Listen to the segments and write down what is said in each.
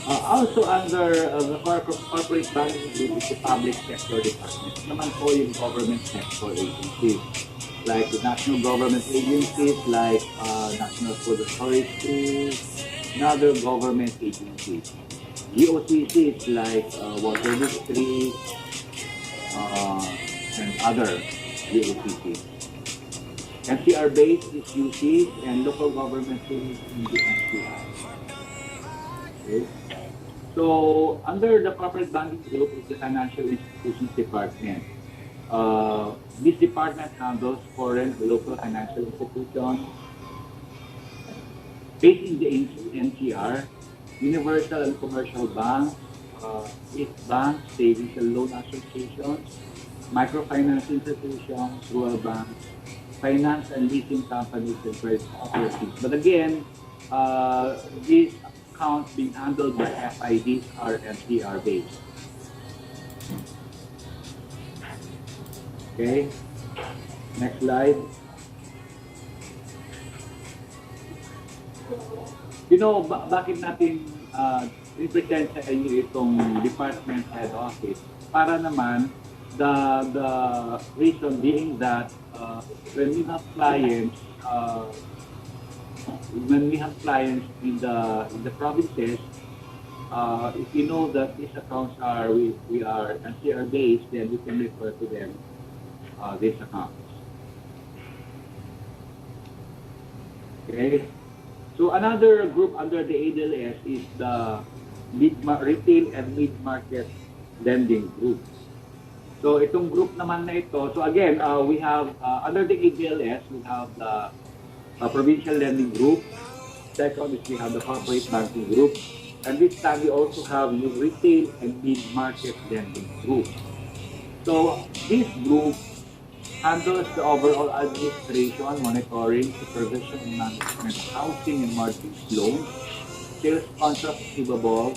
Also under the corporate banking group is the public sector department. Naman po yung government sector agencies. Like the national government agencies like National Food Authority and other government agencies. GOCCs like Water District and other GOCCs. NCR-based is UCs and local government units in the NCR. Okay. So, under the corporate banking group is the financial institutions department. This department handles foreign and local financial institutions based in the NCR, universal and commercial banks, banks, savings and loan associations, microfinance institutions, rural banks, finance and leasing companies, and credit cooperatives. But again, these accounts being handled by FIDs are NCR based. Okay, next slide. You know, bakit natin represent sa inyo itong department head office? Para naman, the reason being that when we have clients in the provinces, if you know that these accounts are we are NCR based, then we can refer to them these accounts. Okay. So another group under the ADLS is the retail and mid-market lending group. So itong group naman na ito, so again, we have under the ADLS, we have the provincial lending group. Second is we have the corporate banking group. And this time we also have the retail and mid-market lending group. So this group handles the overall administration, monitoring, supervision, and management of housing and mortgage loans, sales contract receivables,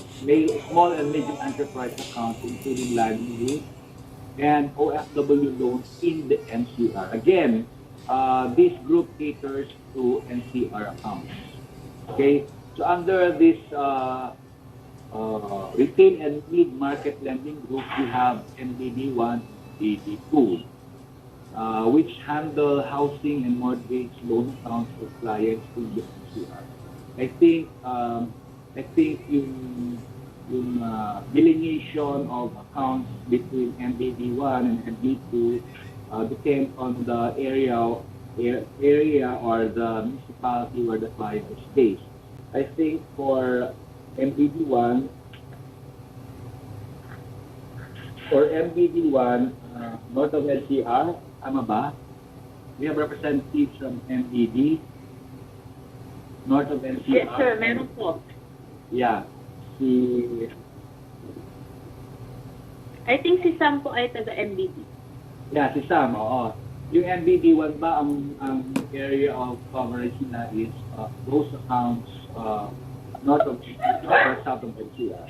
small and medium enterprise accounts, including livelihood, and OFW loans in the NCR. Again, this group caters to NCR accounts. Okay, so under this retail and mid-market lending group, we have MBD1, MBD2. Which handle housing and mortgage loan accounts for clients in the NCR. I think yung delineation of accounts between MBD1 and MBD2 depends on the area or the municipality where the client is based. I think for MBD1, north of NCR, tama ba? We have representatives from MBD, north of NCR. Yes, sir. Meron po. Yeah. I think si Sam po ay taga MBD. Yeah, si Sam, oo. Yung MBD1 ba, ang area of coverage na is those accounts north or south of NCR.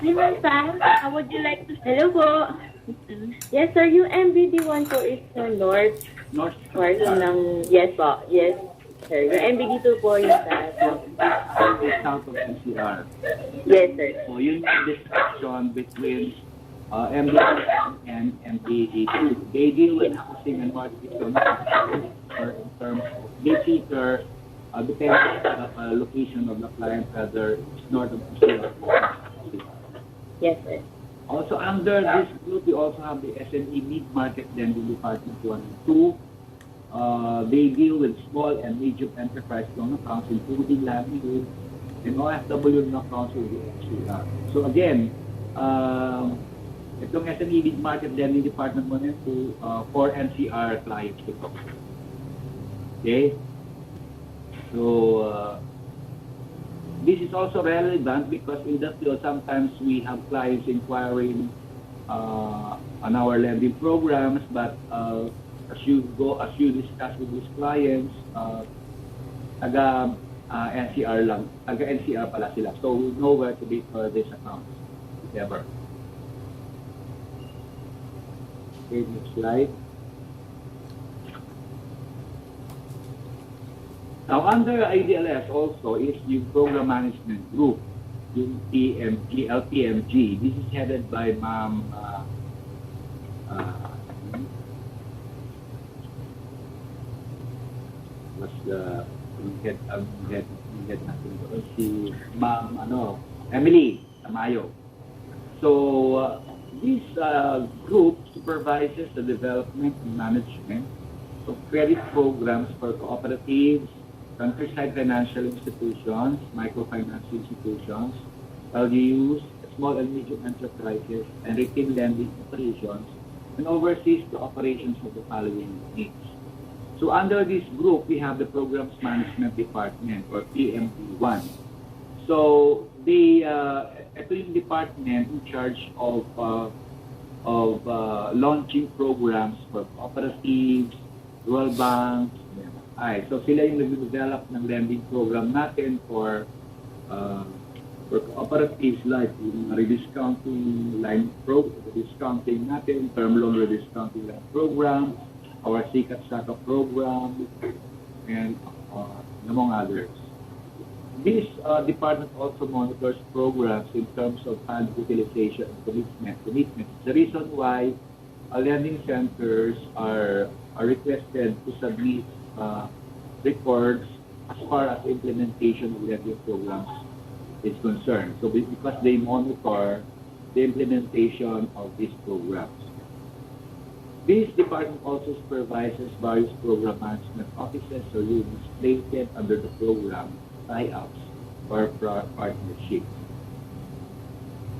Hi, Ma'am Sam. How would you like to... Hello po. Yes, sir. Yung MBD1 po is sa north. North Part ng... Yes po. Yes, sir. Yung MBD2 po yung south of NCR. Yes, sir. So yun yung distinction between MBD1 and MBD2. They deal with housing and mortgage loans in terms of they cater depending on the location of the client, whether it's north of NCR or Yes, sir. Also under this group, we also have the SME mid-market lending department 1 and 2. They deal with small and medium enterprise loan accounts, including livelihood and OFW loan accounts with the NCR. So again, itong SME mid-market lending department 1 and 2 for NCR clients ito. Okay? So, this is also relevant because in the field, sometimes we have clients inquiring on our lending programs, but as you discuss with these clients, taga NCR lang, taga NCR pala sila. So we know where to be for this account, if ever. Okay, next slide. Now, under IDLS also is the program management group. yung PMG, LPMG. This is headed by Ma'am was the head natin doon, si Ma'am Emily Tamayo. So this group supervises the development and management of credit programs for cooperatives, countryside financial institutions, microfinance institutions, LGUs, small and medium enterprises, and retail lending operations, and oversees the operations of the following units. So under this group, we have the Programs Management Department, or PMD1. So ito yung department in charge of launching programs for cooperatives, rural banks. So sila yung nag-develop ng lending program natin for cooperatives, like yung rediscounting line rediscounting natin, term loan rediscounting line program, our Sikat Saka program, and among others. This department also monitors programs in terms of fund utilization and commitment. The reason why lending centers are requested to submit reports as far as implementation of lending programs is concerned. So because they monitor the implementation of these programs. This department also supervises various program management offices or units slated under the program tie-ups or partnerships.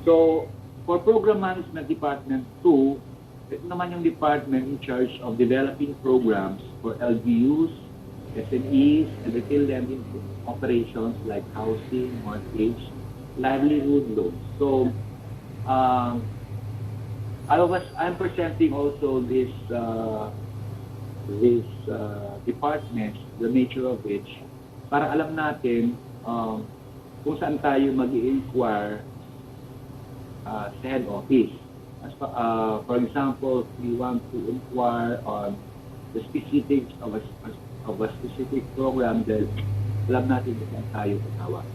So, for Program Management Department 2, ito naman yung department in charge of developing programs for LGUs, SMEs, and retail lending operations like housing, mortgage, livelihood loans. So, I'm presenting also this department, the nature of which, para alam natin kung saan tayo mag-i-inquire sa head office. For example, we want to inquire on the specifics of a specific program, then alam natin kung saan tayo tatawag.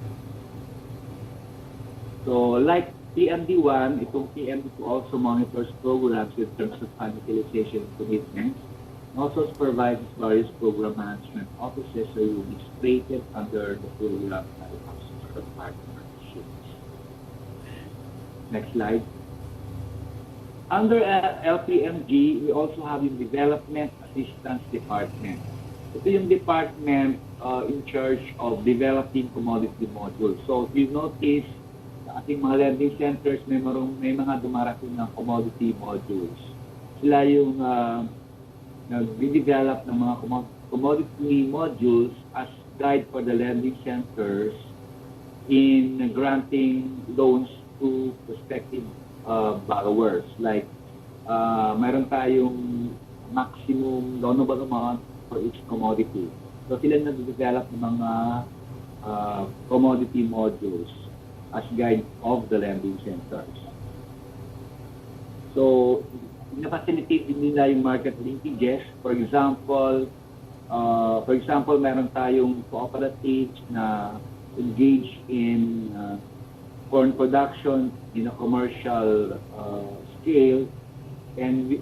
So, like PMD1, itong PMD2 also monitors programs in terms of fund utilization and commitments, and also supervises various program management offices so units created under the program or partnerships. Next slide. Under LPMG, we also have the Development Assistance Department. Ito yung department in charge of developing commodity modules. So if you notice, sa ating mga lending centers, may mga dumarating ng commodity modules. Sila yung nag-develop ng mga commodity modules as guide for the lending centers in granting loans to prospective borrowers. Like, mayroon tayong maximum loanable amount for each commodity. So, sila nag-develop ng mga commodity modules as guide of the lending centers. So, na-facilitate din nila yung market linkages. For example, meron tayong cooperatives na engage in corn production in a commercial scale, and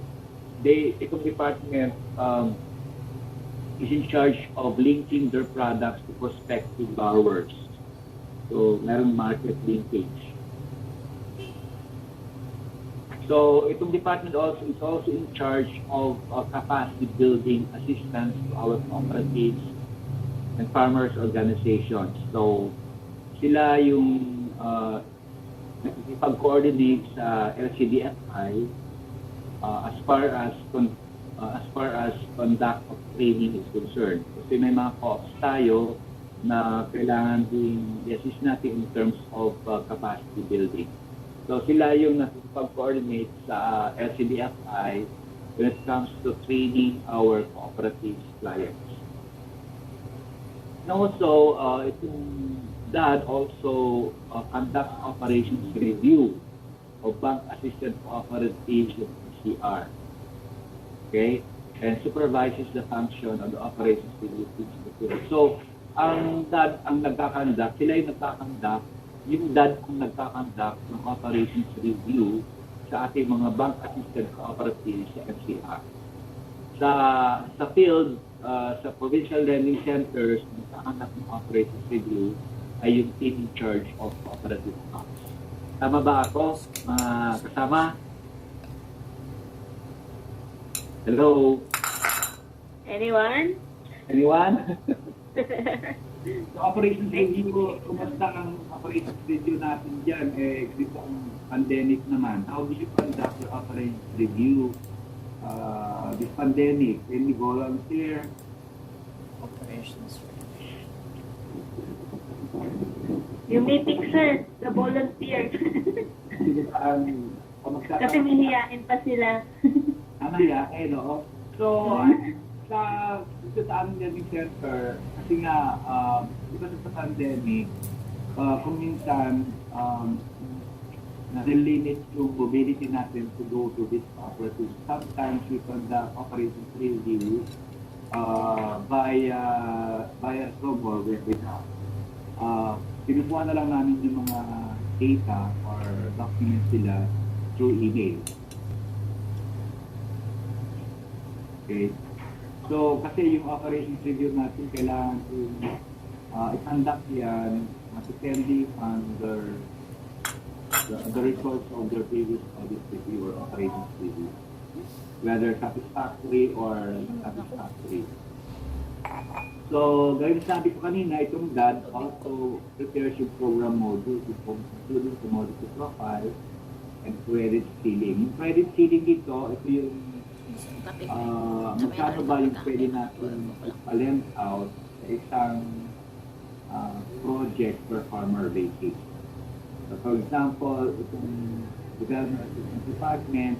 itong department is in charge of linking their products to prospective borrowers. So, meron market linkage. So, itong department is also in charge of capacity building assistance to our cooperatives and farmers organizations. So, sila yung nakikipag-coordinate sa LCDFI as far as conduct of training is concerned. Kasi may mga co-ops tayo na kailangan din i-assist natin in terms of capacity building. So sila yung nakikipag-coordinate sa LCDFI when it comes to training our cooperative clients. And also, DAD also conducts operations review of bank-assisted cooperatives of PCR. Okay? And supervises the function of the operations review. So, ang DAD ang nagkakandak, sila yung nagkakandak yung DAD kung nagkakandak ng operations review sa ating mga bank assisted cooperatives sa FCR. Sa field, sa provincial lending centers, nagkakandak ng operations review ay yung team in charge of cooperative accounts. Tama ba ako, kasama? Hello? Anyone? Anyone? So, operations review, kumusta ang operations review natin dyan? Dito ang pandemic naman. How do you conduct your operations review this pandemic? Any volunteer? Operations. You may pick, sir, the volunteer. Kasi nihiyain pa sila. Amaya, no? So, dito sa aming learning center, kasi nga, dito sa pandemic, kung minsan, na-limit yung mobility natin to go to this operative. Sometimes we conduct operations review via Zoom or webinar. Pinukuha na lang namin yung mga data or documents sila through email. Okay. So, kasi yung operations review natin, kailangan i-conduct yan depending on the results of their previous audit review or operations review. Whether satisfactory or unsatisfactory. So, gaya sabi ko kanina, itong DAD also prepares yung program module including commodity profile and credit ceiling. Yung credit ceiling dito, ito yung magkano ba yung pwede natin palend out sa isang project per farmer basis. So, for example, itong development assistance department,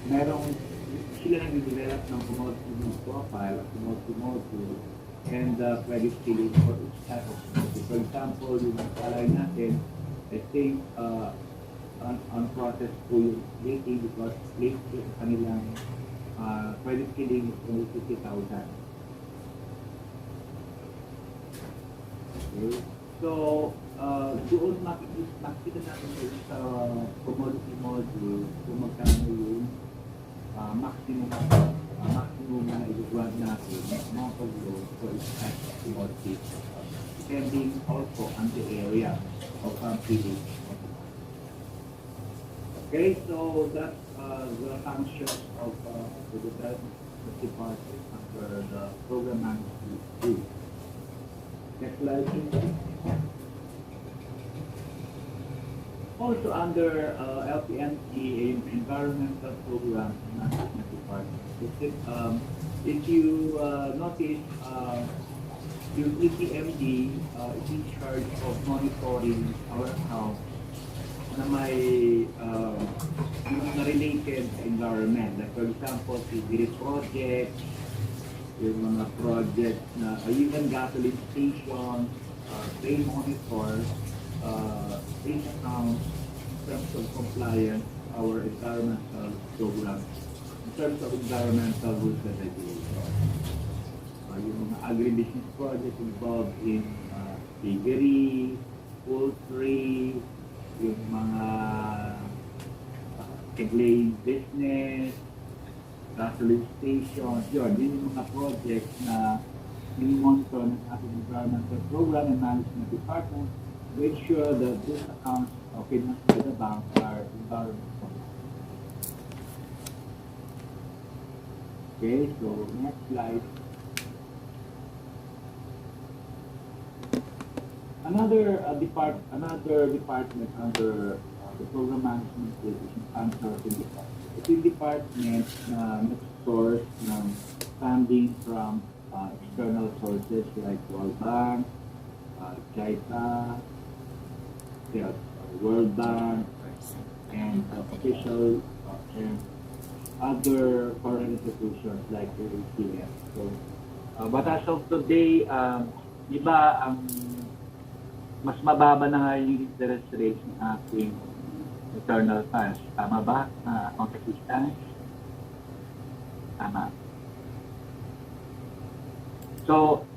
merong sila nag-develop ng commodity profile, commodity module, and credit ceiling for each type of commodity. For example, yung palay natin, I think on process po yung rating because late sa kanilang credit ceiling is only 50,000. Okay. So, doon makikita natin sa commodity module kung magkano yung maximum na i-grant natin amount of loan for each type of commodity, depending also on the area of feeding. Okay, so that's the functions of the development department under the program management group. Next slide, please. Also under LPMT, environmental program management department. If you notice, yung ETMD is in charge of monitoring our account na may na related sa environment. Like for example, CBD project, yung mga project na even gasoline station, train monitor, train account in terms of compliance, our environmental program, in terms of environmental rules and regulations. Yung mga agribusiness project involved in piggery, poultry, yung mga egg-laying business, gasoline stations, yun yung mga projects na monitor ng ating environmental program and management department to ensure that these accounts financed by the bank are environmental. Okay, so next slide. Another department under the program management is consulting department. Ito yung department na nag-source ng funding from external sources like World Bank, JICA, World Bank, and official and other foreign institutions like the ATM. So, but as of today, iba ang mas mababa na nga yung interest rate ng ating internal funds. Tama ba? Account assistance? Tama. So,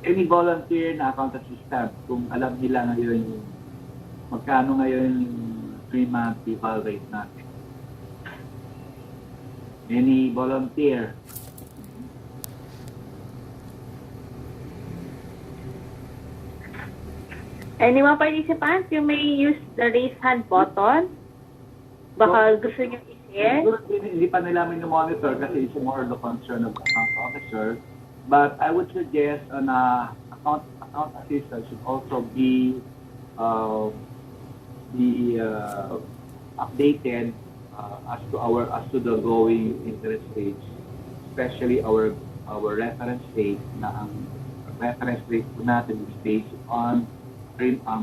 any volunteer na account assistant, kung alam nila ngayon magkano ngayon yung 3-month eval rate natin. Any volunteer? Any mga participants, you may use the raise hand button. Baka gusto nyo i-share. Hindi pa nila monitor kasi it's more the concern of the account officer. But I would suggest an account assistant should also be updated as to the going interest rates, especially our reference rate na ang reference rate po natin is based on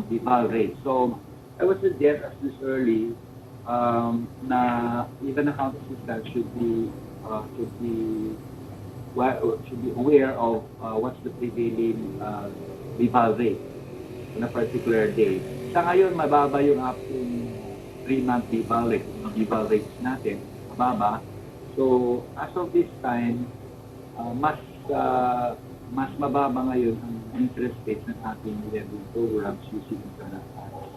eval rate. So I would suggest as this early na even account assistant should be aware of what's the prevailing eval rate on a particular day. Sa ngayon, mababa yung ating 3-month eval rate. Yung eval rates natin, mababa. So, as of this time, mas mababa ngayon ang interest rate ng ating lending programs using internal funds.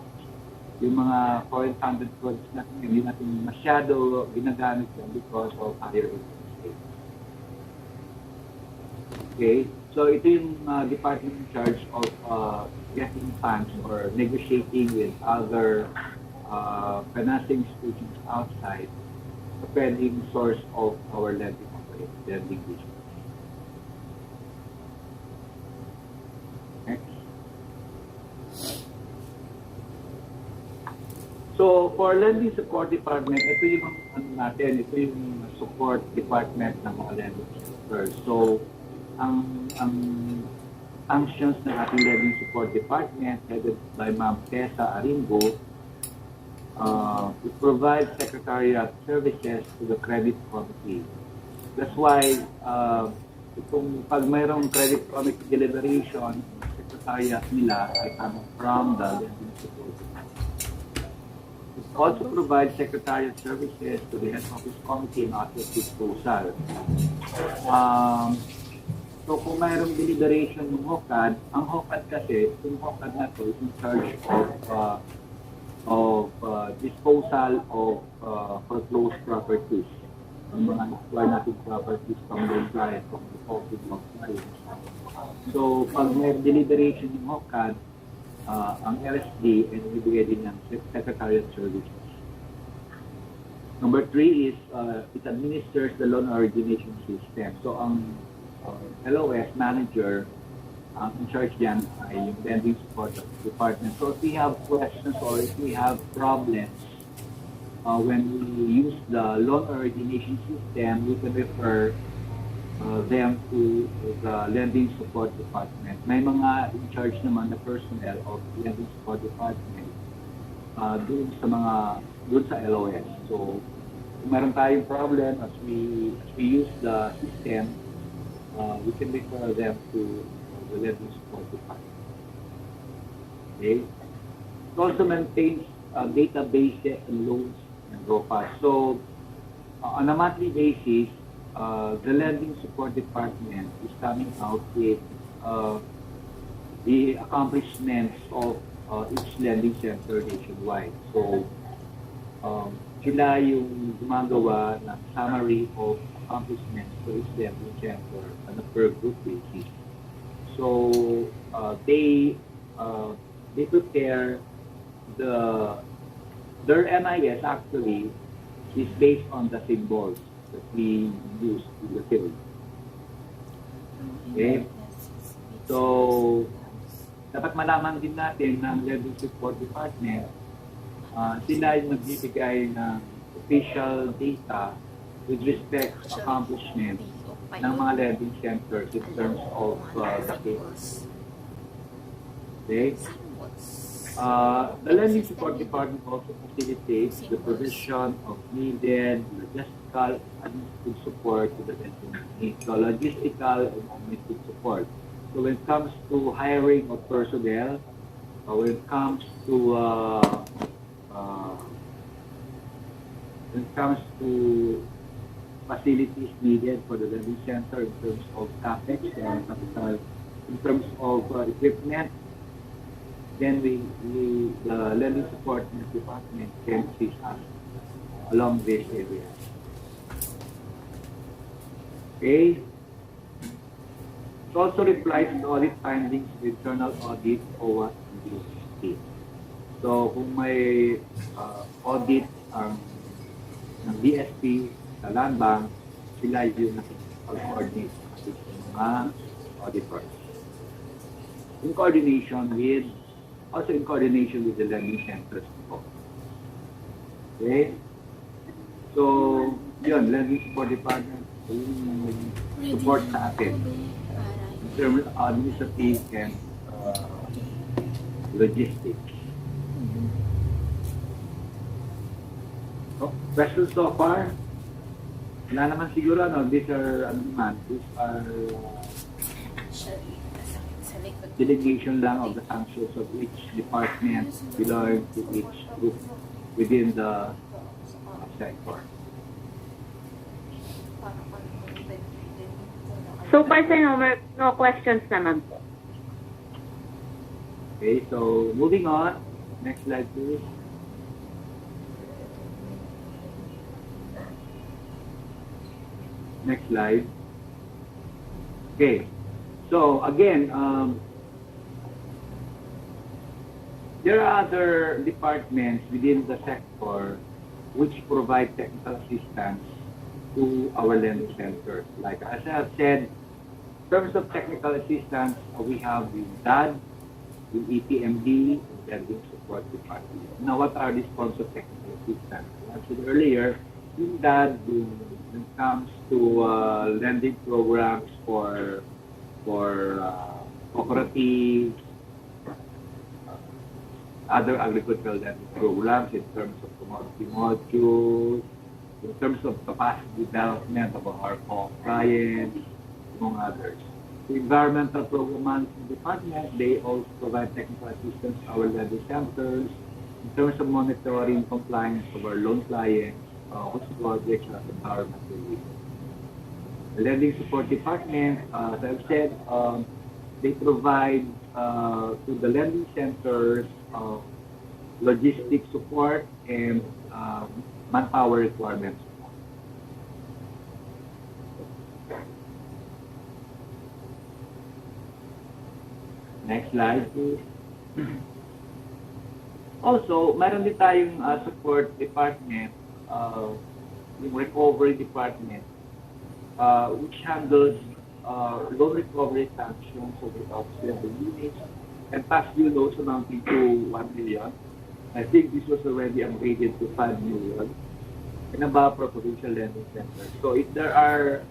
Yung mga foreign funded projects natin, hindi natin masyado ginagamit yan because of higher interest rates. Okay? So, ito yung department in charge of getting funds or negotiating with other financing institutions outside the pending source of our lending business. So, for lending support department, ito yung ito yung support department ng mga lending sectors. So, ang functions ng ating lending support department headed by Ma'am Tessa Aringo to provide secretariat services to the credit committee. That's why pag mayroong credit committee deliberation, secretariat nila ay coming from the lending support department. It also provides secretariat services to the head office committee and asset disposal. So kung mayroong deliberation ng HOCAD, ang HOCAD kasi, yung HOCAD na to is in charge of disposal of foreclosed properties. Ang mga acquire natin properties from the client, from the defaulted of clients. So pag may deliberation ng HOCAD, ang LSD ay nabibigay din ng Secretariat Services. Number 3 is it administers the loan origination system. So ang LOS manager, in charge yan ay yung lending support department. So if we have questions or if we have problems when we use the loan origination system, we can refer them to the lending support department. May mga in charge naman na personnel of lending support department doon sa LOS. So kung meron tayong problem as we use the system, we can refer them to the lending support department. Okay? It also maintains databases and loans and ROPAs. So, on a monthly basis, the lending support department is coming out with the accomplishments of each lending center nationwide. So, sila yung gumagawa ng summary of accomplishments for each lending center on a per group basis. So they prepare their MIS actually is based on the symbols that we use in the field. Okay? So dapat malaman din natin ng lending support department sila yung magbibigay ng official data with respect to accomplishment ng mga lending centers in terms of the case. Okay? The lending support department also facilitates the provision of needed logistical and administrative support to the lending needs. So logistical and administrative support. So when it comes to hiring of personnel, when it comes to facilities needed for the lending center in terms of CAPEX and capital in terms of equipment, then the lending support department can assist us along this area. Okay. It also replies to audit findings with internal audit or what DSP. So kung may audit ang ng DSP sa land bank, sila yung nakikipag-coordinate sa mga auditors. In coordination with the lending centers po. Okay? So, yun, lending support department, yung support sa atin. In terms of administrative and logistics. So, questions so far? Wala naman siguro, these are Actually, sa likod. delegation lang of the functions of each department belong to each group within the sector. So far, sir, no questions naman po. Okay, so moving on. Next slide, please. Next slide. Okay. So again, there are other departments within the sector which provide technical assistance to our lending centers. Like as I have said, in terms of technical assistance, we have the DAD, the EPMD, Lending Support Department. Now, what are these forms of technical assistance? As I said earlier, in DAD, when it comes to lending programs for cooperatives, other agricultural lending programs in terms of commodity modules, in terms of capacity development of our clients, among others. The environmental program management department, they also provide technical assistance to our lending centers in terms of monitoring compliance of our loan clients, which projects are environmental related. The lending support department, as I've said, they provide to the lending centers logistic support and manpower requirements. Next slide, please. Also, meron din tayong support department, yung recovery department, which handles loan recovery sanctions of the outstanding units and past due loans amounting to 1 million. I think this was already upgraded to 5 million in above for provincial lending centers. So if there are,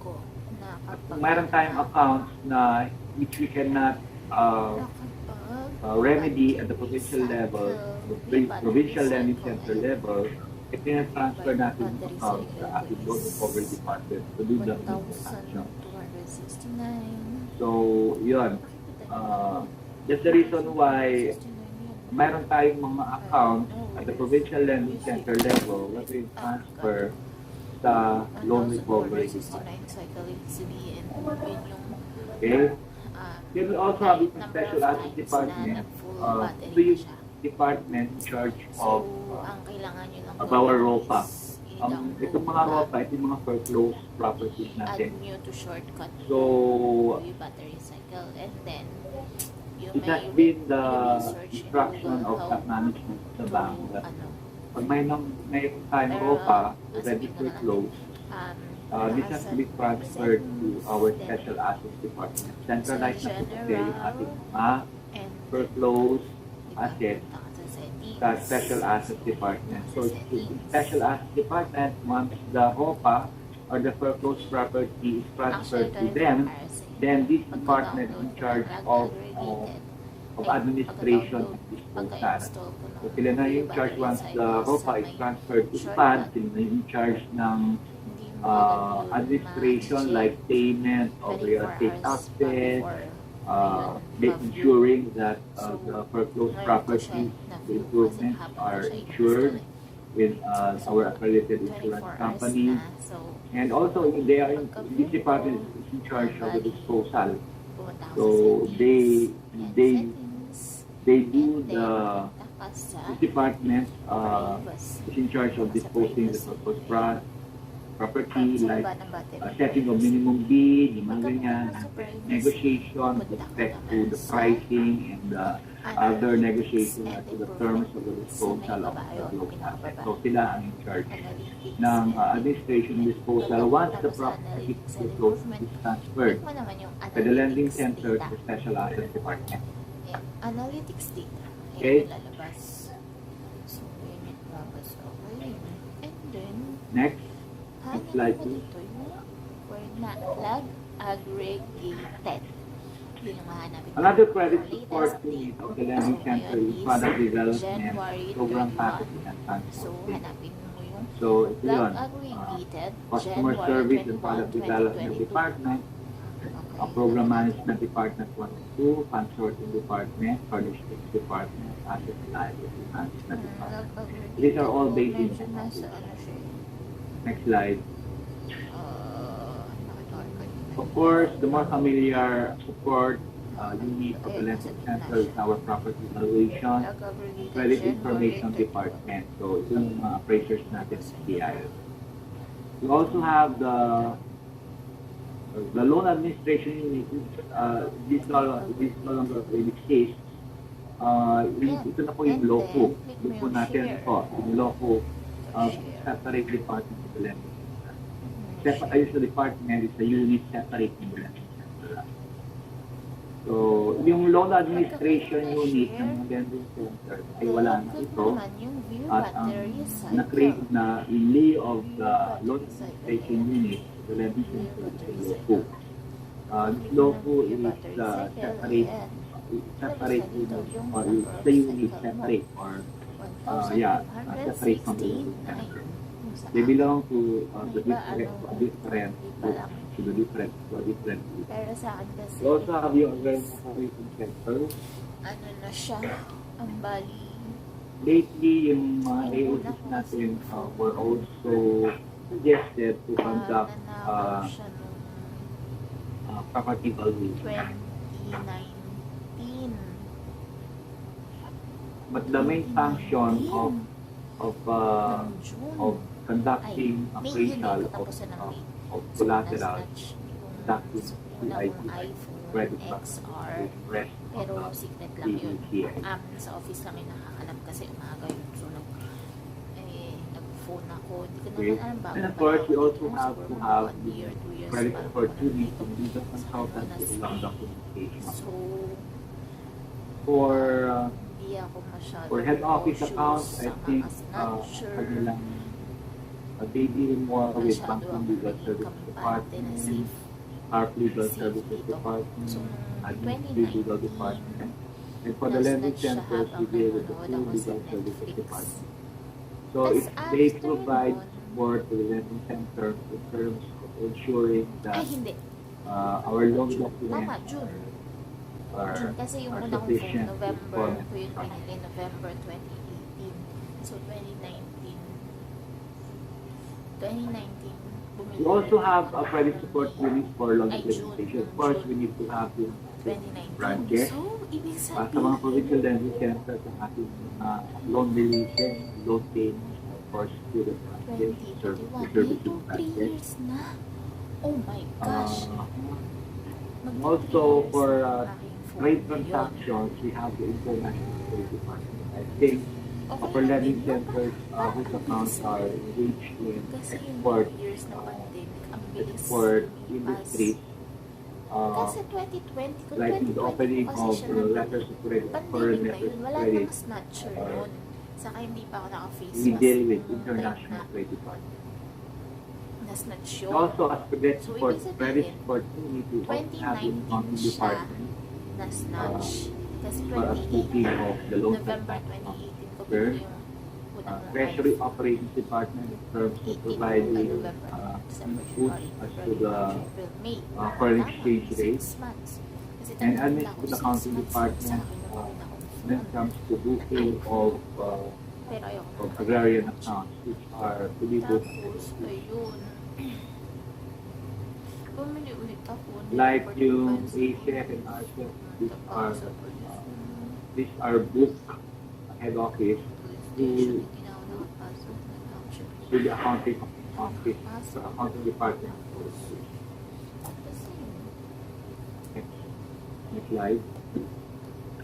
mayroon tayong accounts na which we cannot remedy at the provincial level, the provincial lending center level, transfer natin yung account sa ating loan recovery department to do the action. So, yun. That's the reason why mayroon tayong mga accounts at the provincial lending center level that we transfer sa loan recovery department. Okay? Then we also have the special asset department. Ito yung department in charge of our ROPA. Itong mga ROPA, ito yung mga foreclosed properties natin. So, it has been the instruction of top management sa bank that pag may tayong ROPA already foreclosed, this has to be transferred to our special assets department. Centralized na po kasi yung ating mga foreclosed assets sa special assets department. So, the special assets department, once the ROPA or the foreclosed property is transferred to them, then this department is in charge of administration and disposal. So, sila na yung charge once the ROPA is transferred to SPAD, sila na yung charge ng administration like payment of real estate taxes, ensuring that the foreclosed properties, the improvements are insured with our accredited insurance company. And also, this department is in charge of the disposal pumunta ako So, sa settings. they- Yan, they- settings. They do And then, the pumunta ka sa this department privacy. is in charge of disposing the surplus property Sa like baba ng battery. setting of minimum bid, yung mga Pagka ganyan, pumunta ka sa privacy, negotiation with pumunta ka respect to naman the sa pricing and the other analytics negotiation and to the terms of the disposal of the loan asset. So sila ang in charge Analytics ng and administration disposal once the property is transferred Click mo naman yung by the lending analytics center to data. the special asset department. Ayan, analytics data. Ayan, Okay. lalabas. So, ayan yung lalabas. Okay. And then, Next, hanap slide mo please. dito yung word na lag aggregated. Yun yung mahanapin mo. Another credit Latest support date. unit of the lending So, center ngayon is is product development, January program 21. packaging and So, transportation. hanapin mo yung So, ito lag yun. aggregated Customer January Service and 21, Product Development 2022. Department, Okay. Program Management Department 1 and 2, Fund Sorting Department, Furnishings Department, Asset and Liability Management Department. Lag aggregated. These are all based in Mention nasa ano siya. Next slide. Nakita ko kanina. Of course, the more familiar support unit of the lending center is our property valuation, Lag aggregated Credit January Information 21. Department. So, ito yung mga appraisers natin sa DI. We also have the loan administration unit. This no longer really exists. Ito na po yung And LOCO. then, click mo Doon po yung natin share. po, yung LOCO, Share. separate department of the lending center. Ayos na department is a unit separate in the lending center. So, yung loan administration unit ng lending center ay wala na Click ito. mo naman yung view At battery na-create cycle. na in lieu of the loan administration unit, the lending center is a LOCO. This LOCO is separate unit or the unit separate or separate from the lending center. They belong to the different group. Pero sa akin kasi, We also have yung organization center. ano na siya, ang bali, Lately, yung mga AOCs natin were also suggested to conduct nanakaw siya nung property valuation. 2019. But the main function of Ng June. conducting May yun eh, appraisal katapusan ng May. of So, collateral, na-snatch yung conducting una CIP, kong iPhone credit XR. rest Pero of secret lang yun. the Sa office lang yung nakakalam kasi umaga yun. So, nag-phone ako. Hindi ko Okay. naman alam ba. And of course, we also Siguro have to mga have 1 year, 2 years credit bago opportunity ako to be the nandito. consultant Sa with una, long documentation. So, For hindi ako masyado for head office cautious accounts, I sa think mga snatcher. kanilang they deal more with Masyado banking ako legal naging service kampante na department, safe. ARP legal Safe services dito. department, So, nung administrative legal 2019, department. And for the lending na-snatch siya centers, we habang deal with the nanonood full ako sa legal services Netflix. department. So Tas if they after provide nun, support to the lending center in terms of ensuring ay that hindi. our loan Tama, documents June. are June kasi yung are una kong phone, sufficient November for ko yun pinili, November 2018. So, 2019, bumili. We also have a credit support unit for loan Ay, implementation. June. Of course, we need to have the 2019. branches. So, ibig Sa mga provincial lending centers, ang ating loan releases, loan payments, of course, student branches, 2021. service Ito, 3 branches. years na. Oh my gosh. Also, for trade phone transactions, we have the international trade department. I think for lending centers whose accounts are engaged in Kasi yung export, 2 years na pandemic, ang bilis export lumipas. industry, Kasi 2020, kung like the 2020 opening kasi of siya ng letters of credit, pandemic foreign na letters yun, of wala credit, nang snatcher noon. Saka hindi pa ako naka-face we mask. deal with nung international time trade department. na na-snatch yun. Also, as credit So, support, ibig sabihin, credit support, we need to also have the 2019 accounting siya department na-snatch. Kasi for us speaking 2018, of the loan November transaction. 2018 ko Sir, pinili yung unang Treasury iPhone. Operations Department in terms of 18 providing November, December, inputs January, as to February, the March, April, May. foreign Tama, exchange 6 rate. months. Kasi And talagang admin wala to akong the 6 accounting months department sa akin yung una kong when it phone. comes to booking of Pero ayoko na. agrarian accounts which are to be booked. Tapos, ayun. Bumili ulit ako. Like yung ACF and RCF, these are book head office to the accounting office, the accounting department. Next slide.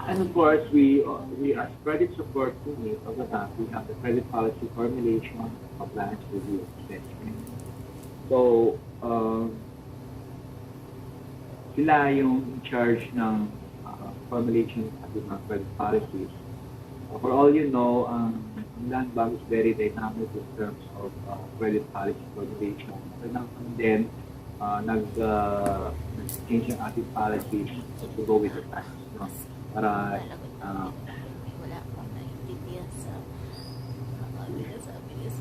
And of course, we as credit support unit of the bank, we have the credit policy formulation, compliance review, assessment. So, sila yung in charge ng formulation of the mga credit policies. For all you know, ang land bank is very dynamic in terms of credit policy formulation. And then, nag-change ang ating policies to go with the times. No? Para, wala akong naintindihan sa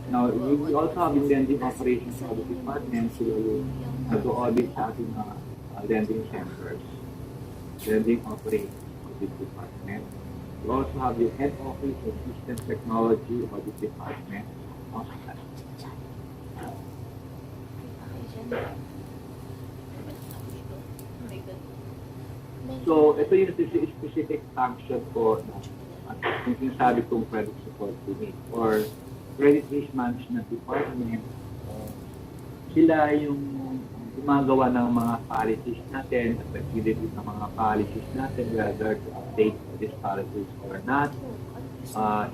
now, we also have the lending operations audit department, sila yung nag-audit sa ating lending centers, lending operations audit department. We also have the head office of system technology audit department. So, ito yung specific function ko yung sinasabi kong credit support unit or credit risk management department. Sila yung gumagawa ng mga policies natin, at nag-deliver ng mga policies natin, whether to update these policies or not.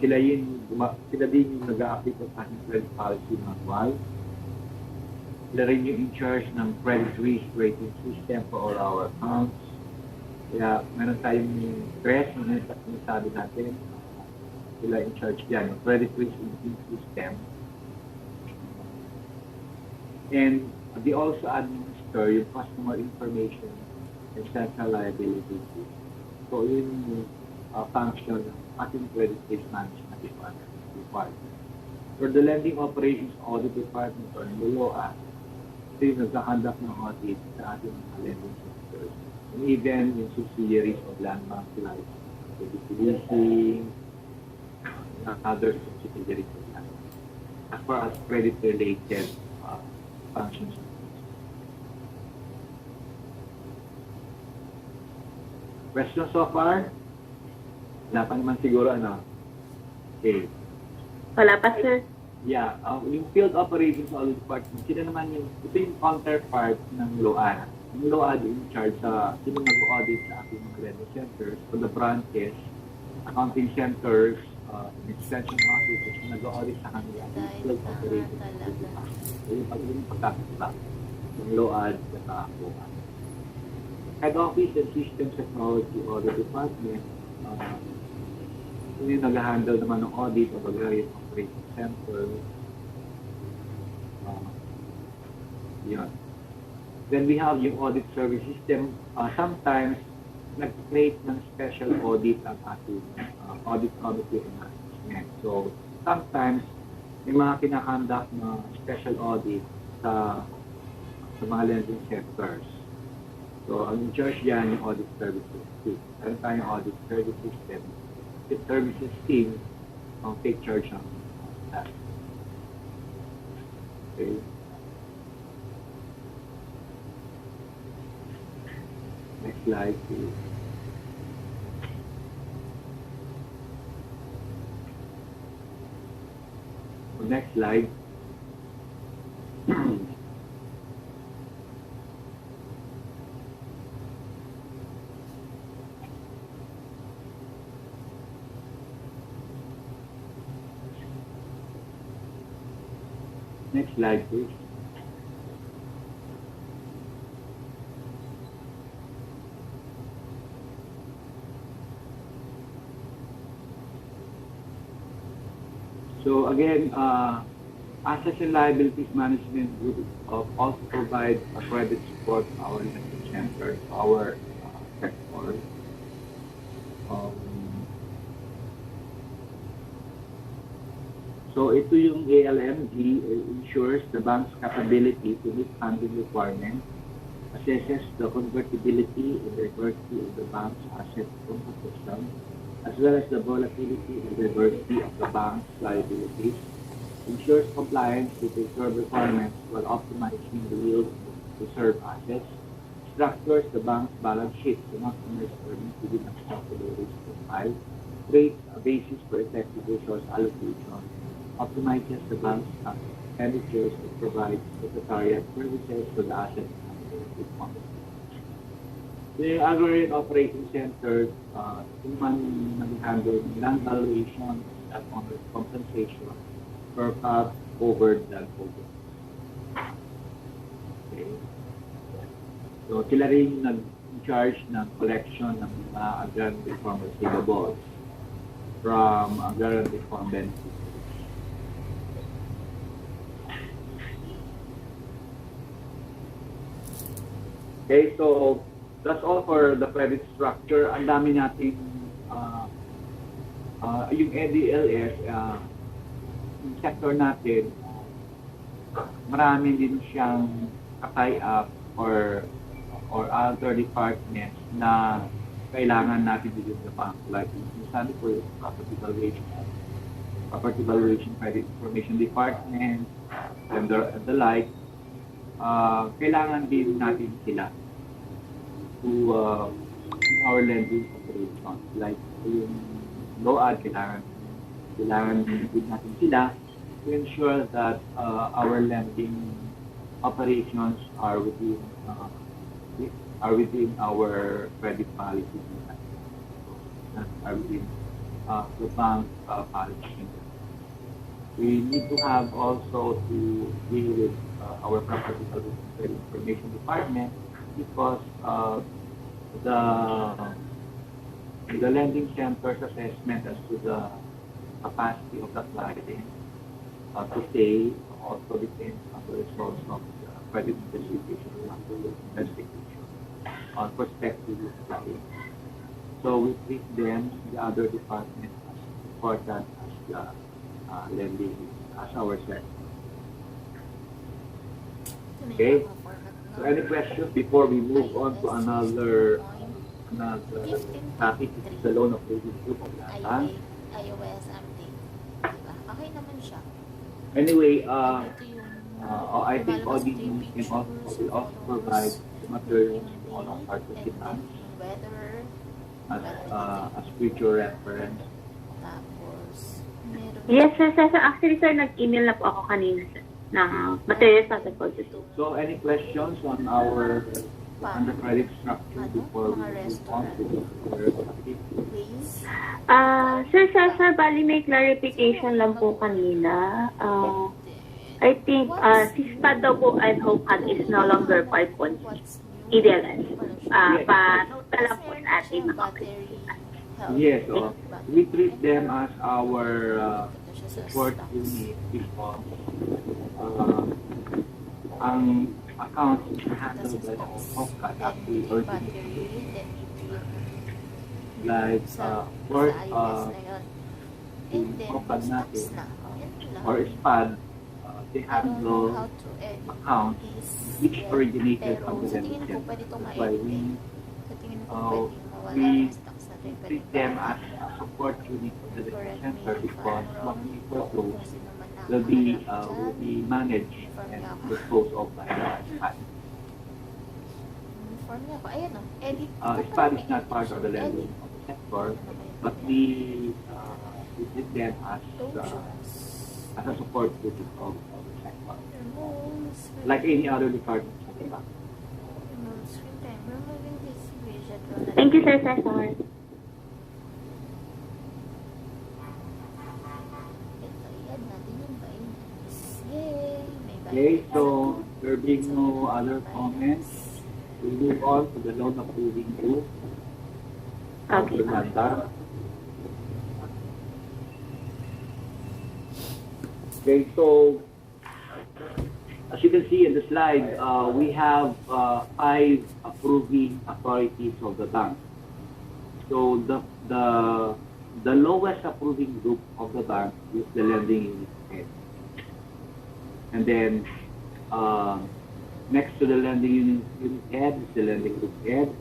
Sila din yung nag-a-update ng ating credit policy manual. Sila rin yung in charge ng credit risk rating system for all our accounts. Kaya meron tayong CRES, yung sinasabi natin, sila in charge dyan, yung credit risk rating system. And they also administer yung customer information and central liability. So yun yung function ng ating credit risk management department. For the lending operations audit department or LOA, ito yung nagkakandak ng audit sa ating lending sectors. And even yung subsidiaries of land bank like leasing, other subsidiaries of land bank, as far as credit-related functions. Questions so far? Wala pa naman siguro, ano? Okay. Wala pa, sir. Yeah, yung field operations audit department, sila naman ito yung counterpart ng LOA. Yung LOA in charge sa sino nag-audit sa ating mga lending centers, for the branches, accounting centers, extension offices, nag-audit sa kanila. Yung field operations audit department. Yung pagkakita ng LOA at LOA. Head Office and System Technology Audit Department, yung nag-handle naman ng audit o various operating center. Yun. Then we have yung audit service system. Sometimes, nag-create ng special audit ang ating audit committee and management. So, sometimes, may mga kinakandak na special audit sa mga lending sectors. So, ang in charge yan yung audit services team. Meron tayong audit service system. The services team ang take charge ng that. Okay. Next slide, please. Next slide. Next slide, please. So again, assets and liabilities management group also provide a credit support to our lending centers, our sector. So ito yung ALMG, ensures the bank's capability to meet funding requirements, assesses the convertibility and diversity of the bank's asset composition, as well as the volatility and diversity of the bank's liabilities, ensures compliance with the reserve requirements while optimizing the yield reserve assets, structures the bank's balance sheet to maximize earnings within a acceptable risk profile, creates a basis for effective resource allocation, optimizes the bank's expenditures, and provides secretariat services to the asset management company. The other operating centers, human nag-handle ng land valuation at owner's compensation per covered land holdings. Okay. So, sila rin nag-charge ng collection ng mga agrarian reform receivables from agrarian reform beneficiaries. Okay, so that's all for the credit structure. Ang dami nating yung ADLS, yung sector natin, marami din siyang tie up or other departments na kailangan natin within the bank. Like, sabi ko yung property valuation, credit information department, and the like. Kailangan din natin sila to our lending operations. Like, yung LOAD, kailangan din natin sila to ensure that our lending operations are within our credit policy, are within the bank policy. We need to have also to deal with our property credit information department because the lending center's assessment as to the capacity of the client to pay also depends on the results of the credit investigation on prospective clients. So we treat them, the other departments, as important as the lending as our sector. Okay. So any questions before we move on to another topic? This is the loan of the group of Lahat. iOS update. Diba? Okay naman siya. Anyway, Ito yung I think auditing can also provide materials on our participants weather, as future reference. tapos meron Yes, sir. Actually, sir, nag-email na po ako kanina, sir, ng materials natin po dito. So any questions on the credit structure before we move on to the topic? ways. Sir, bali may clarification lang po kanina. I think CISPA daw po and OCAD is no longer part of EDLS. Pa-note na lang po natin mga Yes, we treat them as our support unit because ang account is handled by OCAD actually originally. Like, first, yung OCAD natin or SPAD, they handle accounts which originated from the lending center. That's why we treat them as a support unit of the lending center because what we propose will be managed and disposed of by the SPAD. SPAD is not part of the lending of the sector, but we treat them as a support unit of the sector, like any other department. Thank you, sir, Cesar. Okay, so there being no other comments, we move on to the loan approving group. Okay. Okay, so as you can see in the slide, we have 5 approving authorities of the bank. So the lowest approving group of the bank is the lending unit head. And then next to the lending unit head is the lending group head.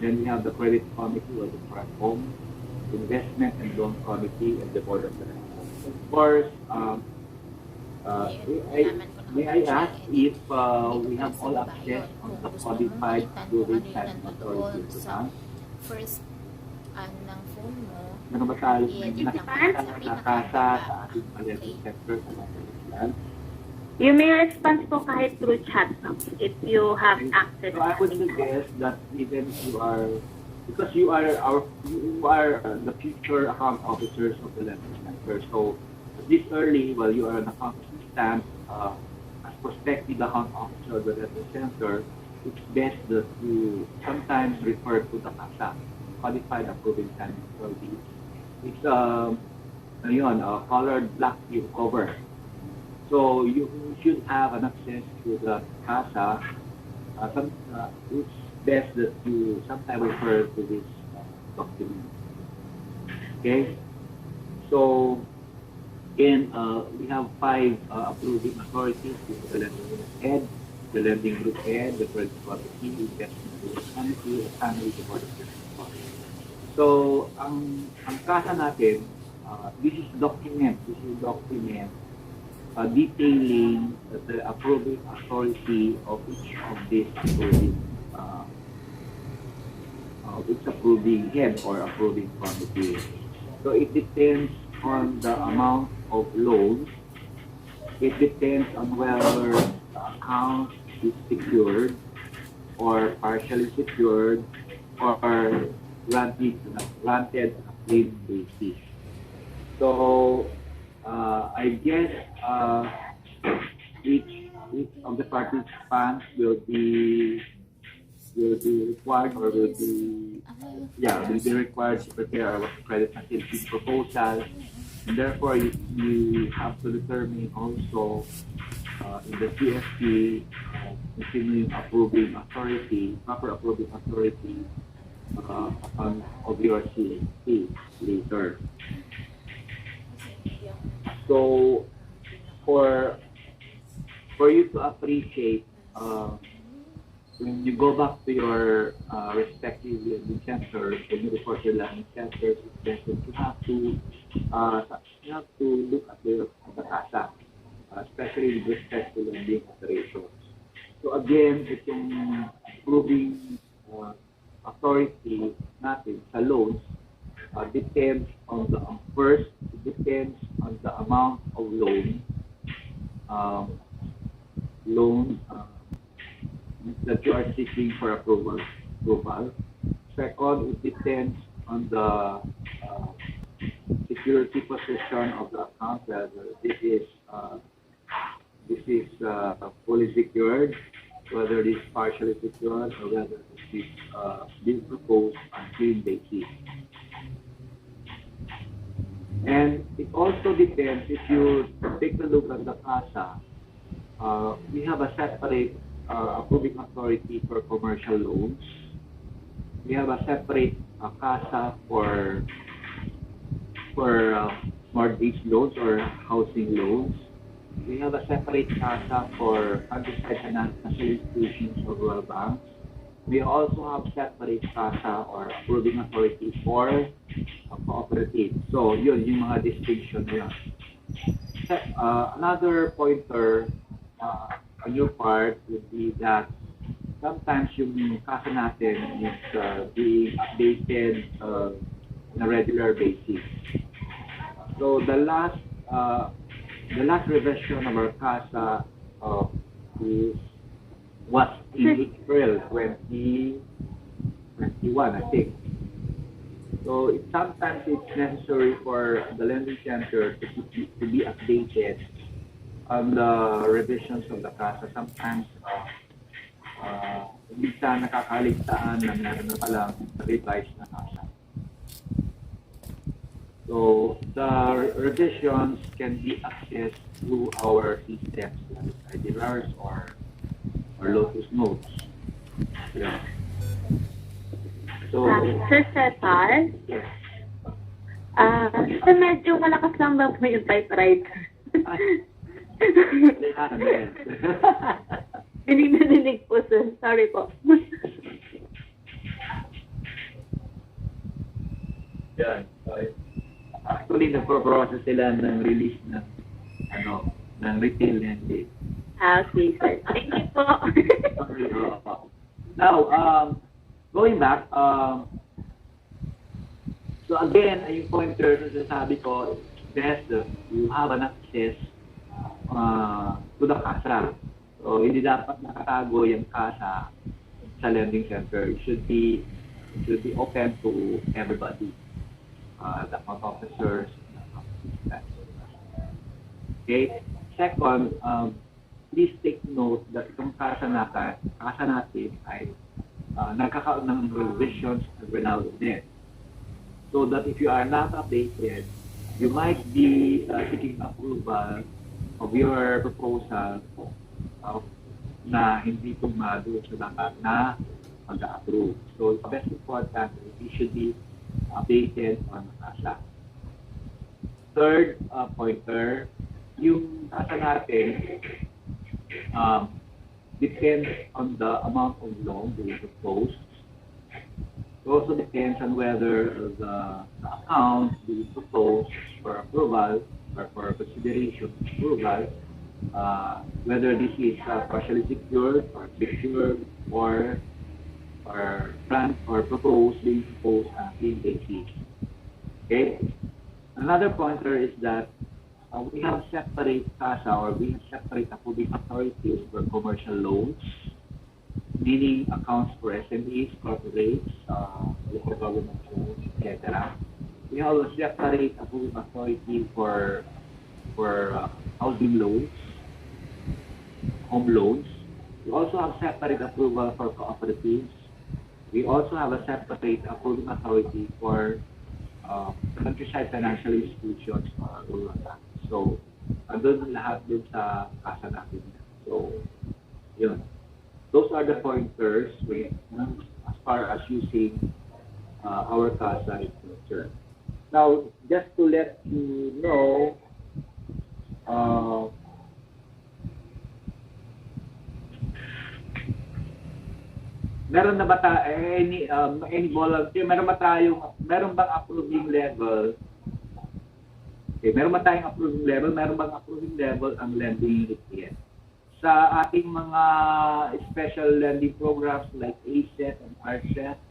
Then we have the credit committee or the front home, investment and loan committee, and the board of directors. Of course, Nalaman ko na May I ask hindi if ko we pala have all sinabayan. access on Kung the gusto mong codified makita kung approving ano yung signing nandoon authority to sa bank? first ng phone mo, Ano ba tayo i-edit lang nakikita sa sa kasa pinakababa. sa ating palengke Okay? sector sa Manila? You may response po kahit through chat, no? If you have access. So I would suggest that even if you are, because you are the future account officers of the lending center. So this early, while you are an account assistant, as prospective account officer of the lending center, it's best that you sometimes refer to the CASA, Codified Approving Signing Authority. It's colored black view cover. So you should have an access to the CASA. It's best that you sometimes refer to this document. Okay. So again, we have 5 approving authorities: the lending head, the lending group head, the credit quality, investment group committee, the family, the board of directors. So ang CASA natin, this is document detailing the approving authority of each of these approving head or approving committee. So it depends on the amount of loans. It depends on whether the account is secured or partially secured or granted on a claim basis. So I guess each of the participants will be required or will be required to prepare a credit facility proposal, and therefore you have to determine also in the CFP continuing approving authority, proper approving authority of your CFP later. So for you to appreciate when you go back to your respective lending centers, when you report your lending centers, you have to look at the CASA, especially with respect to lending operations. So again, itong approving authority natin sa loans depends on the amount of loan that you are seeking for approval. Second, it depends on the security position of the account, whether this is fully secured, whether it is partially secured, or whether it is being proposed on clean basis. And it also depends, if you take a look at the CASA, we have a separate approving authority for commercial loans. We have a separate CASA for mortgage loans or housing loans. We have a separate CASA for countryside financial institutions or rural banks. We also have separate CASA or approving authority for cooperative. So yun yung mga distinction nila. Another pointer on your part would be that sometimes yung CASA natin is being updated on a regular basis. So the last revision of our CASA was in April 2021, I think. So sometimes it's necessary for the lending center to be updated on the revisions of the CASA. Sometimes minsan nakakaligtaan na meron na palang revised na CASA. So the revisions can be accessed through our systems like IDRs or Lotus Notes. Yeah. So, Sir Cesar? yes. So medyo malakas lang daw po yung typewriter. Narinig po, sir. Sorry po. Yan. Actually, nagpo-process sila ng release ng ng retail lending. Okay, sir. Thank you po. Now, going back, so again, yung pointer na sabi ko, best that you have an access to the CASA. So, hindi dapat nakatago yung CASA sa lending center. It should be open to everybody. The account officers, the account assistants. Okay? Second, please take note that itong CASA natin ay nagkakaroon ng revisions every now and then. So that if you are not updated, you might be seeking approval of your proposal na hindi tumado sa dapat na mag-approve. So the best important is you should be updated on CASA. Third pointer, yung CASA natin depends on the amount of loan being proposed. It also depends on whether the account being proposed for approval or for consideration approval, whether this is partially secured or secured or planned or being proposed in basis. Okay. Another pointer is that we have separate CASA or we have separate approving authorities for commercial loans, meaning accounts for SMEs, corporates, local government loans, etc. We have a separate approving authority for housing loans, home loans. We also have separate approval for cooperatives. We also have a separate approving authority for countryside financial institutions or rural banks. So, andun lahat dun sa CASA natin. So, yun. Those are the pointers as far as using our CASA is concerned. Now, just to let you know, meron na ba any volunteer, meron bang approving level? Okay, meron ba tayong approving level? Meron bang approving level ang lending unit here? Sa ating mga special lending programs like ASET and RSET,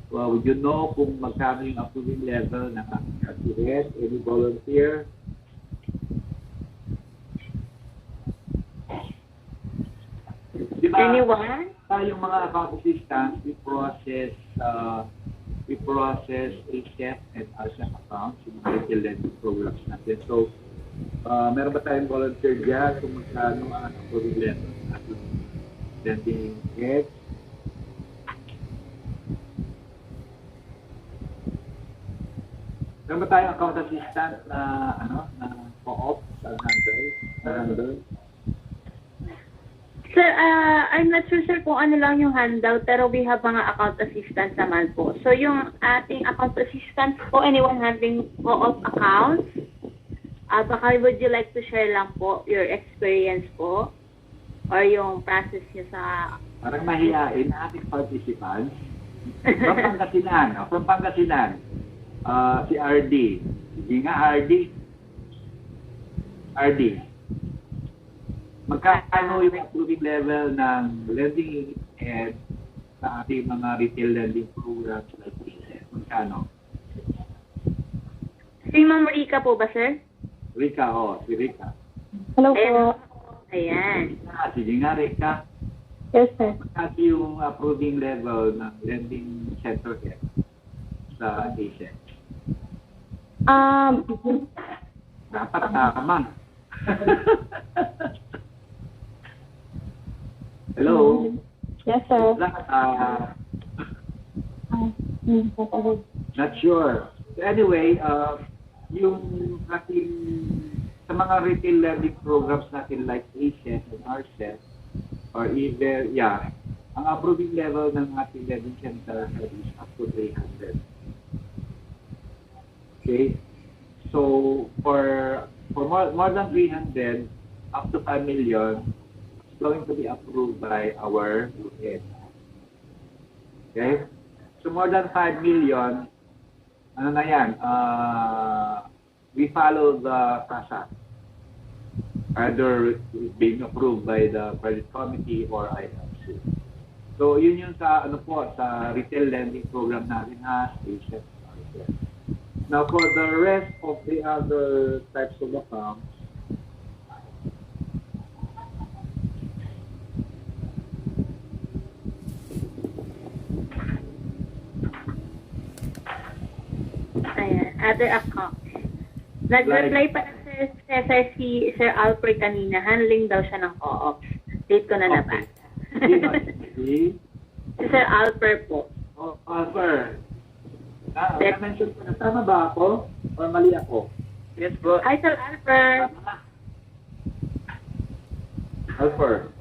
would you know kung magkano yung approving level ng ating student? Any volunteer? Diba, Anyone? yung mga account assistants, we process ASET and RSET accounts, yung mga retail lending programs natin. So, meron ba tayong volunteer dyan kung magkano ang approving level ng ating lending heads? Meron ba tayong account assistant na co-op sa handle? Sir, I'm not sure, sir, kung ano lang yung handout, pero we have mga account assistants naman po. So, yung ating account assistants po, anyone having co-op accounts, baka would you like to share lang po your experience po or yung process nyo sa... Parang mahihain ating participants. From Pangasinan, si RD. Sige nga, RD. Magkano yung approving level ng lending unit and sa ating mga retail lending programs like this? Magkano? Si Ma'am Rika po ba, sir? Rika, si Rika. Hello po. Ayan. Sige nga, Rika. Yes, sir. Magkano yung approving level ng lending center head sa ASEC? Dapat tama. Hello? Yes, sir. Not sure. So anyway, yung ating sa mga retail lending programs natin like ASET and RSET or either, ang approving level ng ating lending center is up to 300. Okay? So, for more than 300, up to 5 million, it's going to be approved by our head. Okay? So, more than 5 million, ano na yan, we follow the CASA. either it's being approved by the credit committee or IFC. So yun yung sa ano po sa retail lending program natin ha, station. Now for the rest of the other types of accounts, Ayan, other accounts. Nag-reply pa na si Sir Alfred kanina, handling daw siya ng co-ops. Date ko na nabasa. si Si Sir Alfred po. Oh, Alfred. Na-mention ko na, tama ba ako? Or mali ako? Yes po. Hi, Sir Alfred. Alfred.